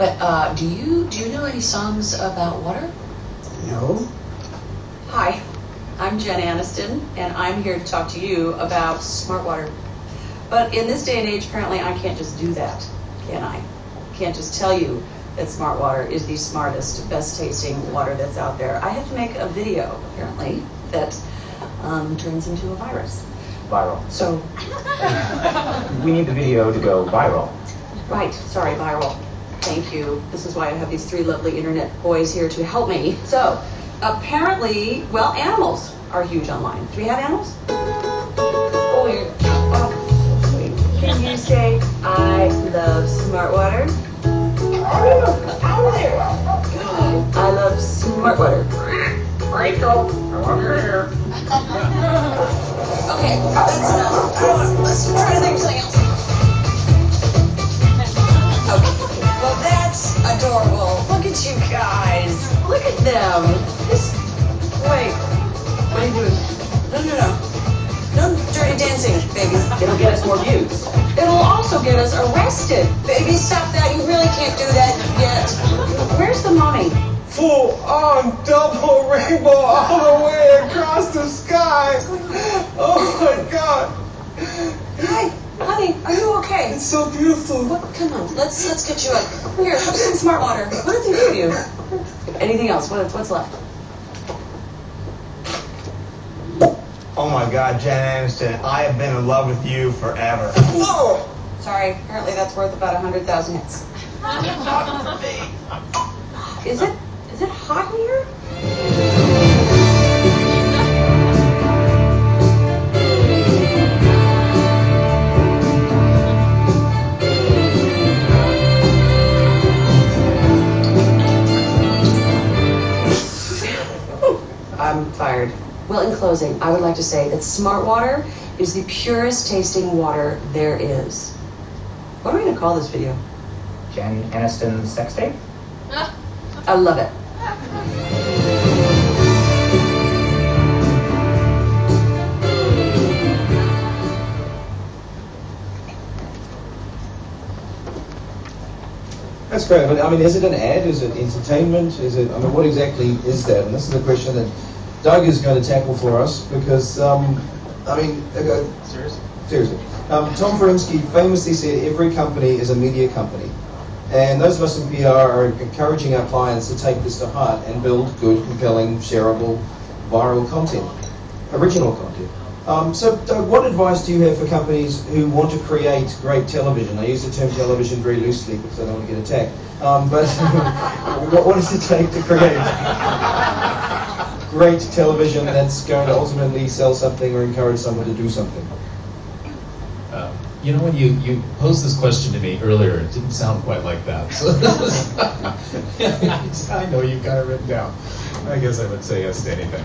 But do you know any songs about water? No. Hi, I'm Jen Aniston, and I'm here to talk to you about smart water. But in this day and age, apparently I can't just do that, can I? Can't just tell you that smart water is the smartest, best tasting water that's out there. I have to make a video, apparently, that turns into a virus. Viral. So, We need the video to go viral. right, sorry, viral. Thank you. This is why I have these three lovely internet boys here to help me. So, apparently, well, animals are huge online. Do we have animals? Oh, can you say, I love smart water? I love smart water. Rachel, I love your hair. Okay, that's enough. Let's try to think of something else. Okay, well that's adorable. Look at you guys. Look at them. Wait, what are you doing? No. No dirty dancing, baby. It'll get us more views. It'll also get us arrested. Baby, stop that. You really can't do that yet. Where's the mommy? Full on double rainbow all the way across the sky. Oh my God. Hi, honey, are you okay? It's so beautiful. What? Come on, let's get you up. Here, have some smart water. What did they give you? Anything else? What's left? Oh my God, Jen Aniston, I have been in love with you forever. Oh! Sorry, apparently that's worth about 100,000 hits. Is it hot in here? I'm fired. Well, in closing, I would like to say that smart water is the purest tasting water there is. What are we going to call this video? Jen Aniston sex tape? I love it. That's great. But I mean, is it an ad? Is it entertainment? Is it? I mean, what exactly is that? And this is a question that Doug is going to tackle for us because, I mean, seriously. Tom Ferensky famously said every company is a media company. And those of us in PR are encouraging our clients to take this to heart and build good, compelling, shareable, viral content, original content. So, Doug, what advice do you have for companies who want to create great television? I use the term television very loosely because I don't want to get attacked. But what does it take to create great television that's going to ultimately sell something or encourage someone to do something? You know, when you posed this question to me earlier, it didn't sound quite like that. So I know you've got it written down. I guess I would say yes to anything.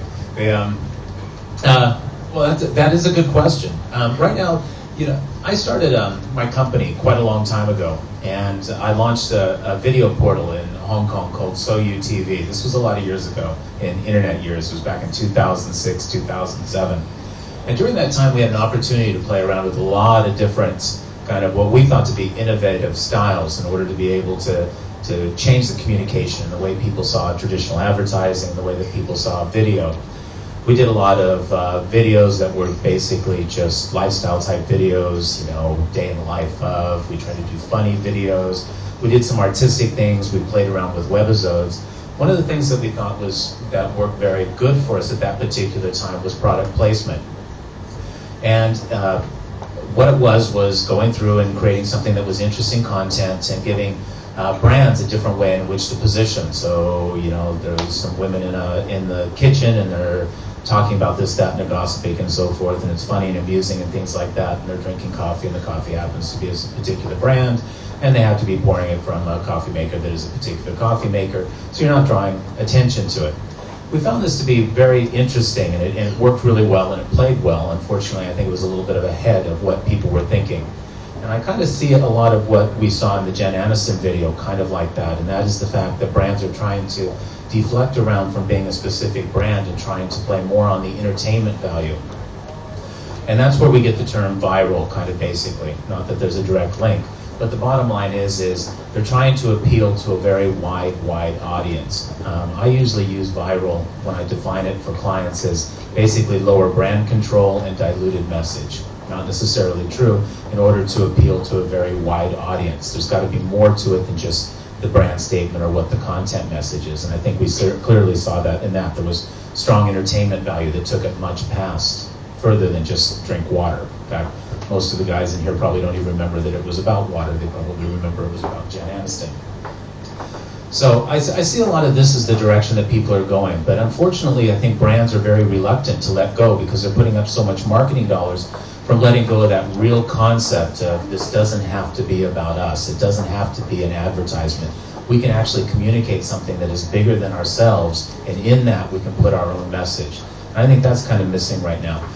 Well, that is a good question. Right now, you know, I started my company quite a long time ago, and I launched a video portal in Hong Kong called SoU TV. This was a lot of years ago, in internet years. It was back in 2006, 2007. And during that time, we had an opportunity to play around with a lot of different kind of what we thought to be innovative styles in order to be able to change the communication and the way people saw traditional advertising, the way that people saw video. We did a lot of videos that were basically just lifestyle type videos, you know, day in the life of. We tried to do funny videos. We did some artistic things. We played around with webisodes. One of the things that we thought that worked very good for us at that particular time was product placement. And what it was going through and creating something that was interesting content and giving brands a different way in which to position. So, you know, there's some women in the kitchen and they're talking about this, that, and they're gossiping and so forth, and it's funny and amusing and things like that, and they're drinking coffee, and the coffee happens to be a particular brand, and they have to be pouring it from a coffee maker that is a particular coffee maker, so you're not drawing attention to it. We found this to be very interesting, and it worked really well, and it played well. Unfortunately, I think it was a little bit of ahead of what people were thinking. And I kind of see a lot of what we saw in the Jen Aniston video, kind of like that, and that is the fact that brands are trying to deflect around from being a specific brand and trying to play more on the entertainment value. And that's where we get the term viral, kind of basically. Not that there's a direct link, but the bottom line is they're trying to appeal to a very wide audience. I usually use viral when I define it for clients as basically lower brand control and diluted message. Not necessarily true, in order to appeal to a very wide audience. There's got to be more to it than just the brand statement or what the content message is. And I think we clearly saw that in that. There was strong entertainment value that took it much past further than just drink water. In fact, most of the guys in here probably don't even remember that it was about water. They probably remember it was about Jen Aniston. So I see a lot of this as the direction that people are going. But unfortunately, I think brands are very reluctant to let go because they're putting up so much marketing dollars from letting go of that real concept of this doesn't have to be about us. It doesn't have to be an advertisement. We can actually communicate something that is bigger than ourselves, and in that we can put our own message. And I think that's kind of missing right now.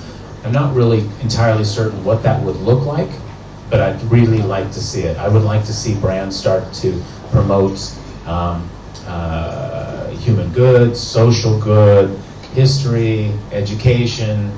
I'm not really entirely certain what that would look like, but I'd really like to see it. I would like to see brands start to promote human good, social good, history, education,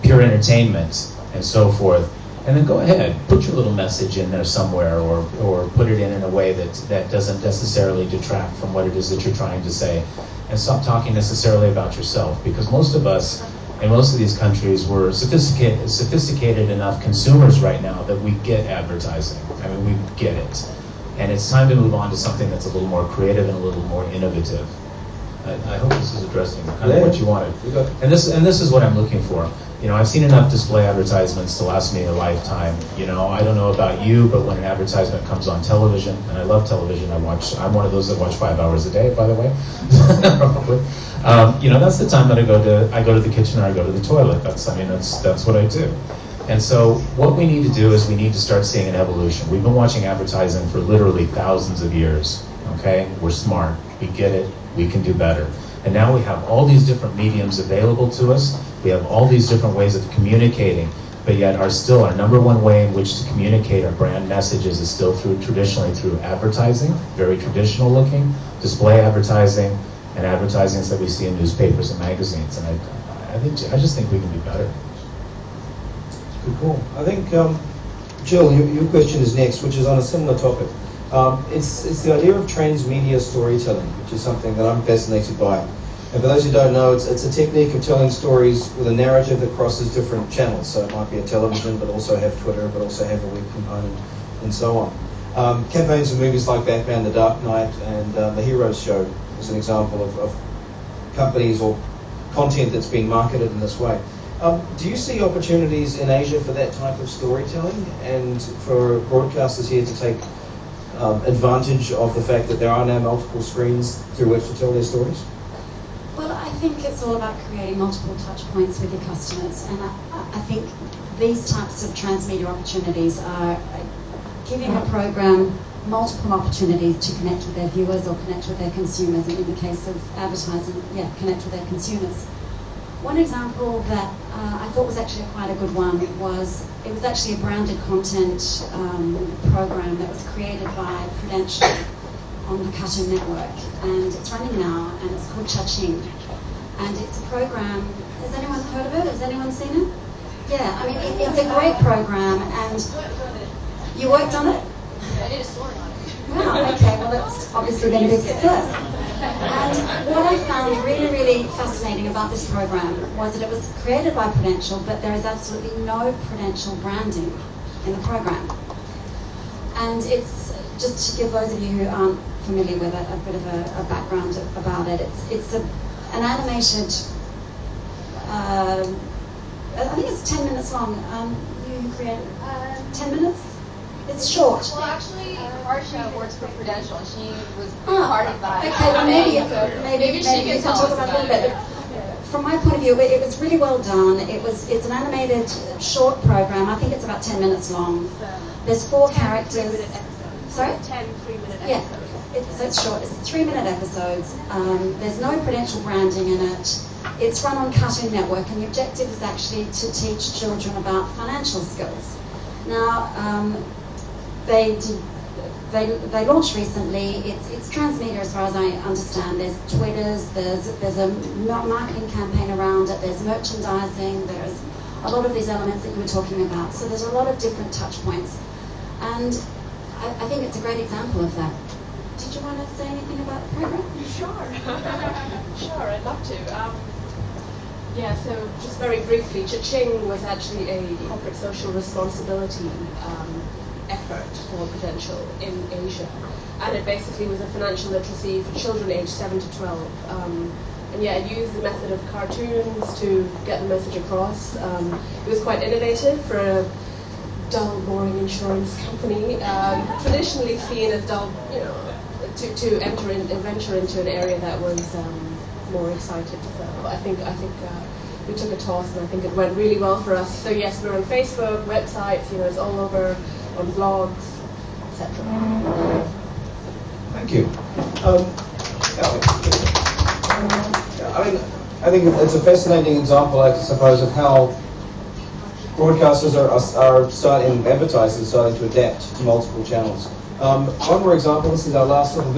pure entertainment, and so forth. And then go ahead, put your little message in there somewhere, or put it in a way that doesn't necessarily detract from what it is that you're trying to say. And stop talking necessarily about yourself, because most of us in most of these countries, we're sophisticated enough consumers right now that we get advertising. I mean, we get it. And it's time to move on to something that's a little more creative and a little more innovative. I hope this is addressing kind of what you wanted. And this is what I'm looking for. You know, I've seen enough display advertisements to last me a lifetime. You know, I don't know about you, but when an advertisement comes on television, and I love television, I'm one of those that watch 5 hours a day, by the way. Probably. You know, that's the time that I go to the kitchen or I go to the toilet. That's what I do. And so what we need to do is we need to start seeing an evolution. We've been watching advertising for literally thousands of years. Okay, we're smart. We get it. We can do better. And now we have all these different mediums available to us. We have all these different ways of communicating, but yet our number one way in which to communicate our brand messages is still traditionally through advertising, very traditional looking, display advertising, and advertisements that we see in newspapers and magazines. And I just think we can do better. Good call. I think, Jill, your question is next, which is on a similar topic. It's the idea of transmedia storytelling, which is something that I'm fascinated by. And for those who don't know, it's a technique of telling stories with a narrative that crosses different channels. So it might be a television, but also have Twitter, but also have a web component, and so on. Campaigns for movies like Batman, The Dark Knight, and The Heroes Show is an example of companies or content that's being marketed in this way. Do you see opportunities in Asia for that type of storytelling, and for broadcasters here to take advantage of the fact that there are now multiple screens through which to tell their stories? Well, I think it's all about creating multiple touch points with your customers, and I think these types of transmedia opportunities are giving a program multiple opportunities to connect with their viewers or connect with their consumers, and in the case of advertising, connect with their consumers. One example that I thought was actually quite a good one was actually a branded content program that was created by Prudential on the Cartoon Network, and it's running now, and it's called Cha-Ching. And it's a program, has anyone heard of it? Has anyone seen it? Yeah, I mean, it's a great program, and you worked on it? I did a story on it. Wow, okay, well it's obviously been a big success. And what I found really, really fascinating about this program was that it was created by Prudential, but there is absolutely no Prudential branding in the program. And it's, just to give those of you who aren't familiar with it, a bit of a background about it, it's an animated, I think it's 10 minutes long. You created 10 minutes? It's short. Well, actually, our show works for Prudential, and she was parted by. Okay, well maybe she you can can tell talk us about it a little bit. From my point of view, it was really well done. It's an animated short program. I think it's about 10 minutes long. There's 4 characters. Sorry? 10 3-minute episodes. Yeah, it's short. It's 3-minute episodes. There's no Prudential branding in it. It's run on Cartoon Network, and the objective is actually to teach children about financial skills. Now, they launched recently. It's transmedia as far as I understand. There's Twitters, there's a marketing campaign around it, there's merchandising, there's a lot of these elements that you were talking about. So there's a lot of different touch points. And I think it's a great example of that. did you want to say anything about the program? Sure. Sure, I'd love to. Yeah, so just very briefly, Cha-Ching was actually a corporate social responsibility effort for Prudential in Asia. And it basically was a financial literacy for children aged 7 to 12. And yeah, it used the method of cartoons to get the message across. It was quite innovative for a dull, boring insurance company, traditionally seen as dull, you know, to venture into an area that was more excited. So I think we took a toss, and I think it went really well for us. So yes, we're on Facebook, websites, you know, it's all over, on blogs, etc. Thank you. I think it's a fascinating example, I suppose, of how broadcasters are starting, advertisers are starting to adapt to multiple channels. One more example. This is our last little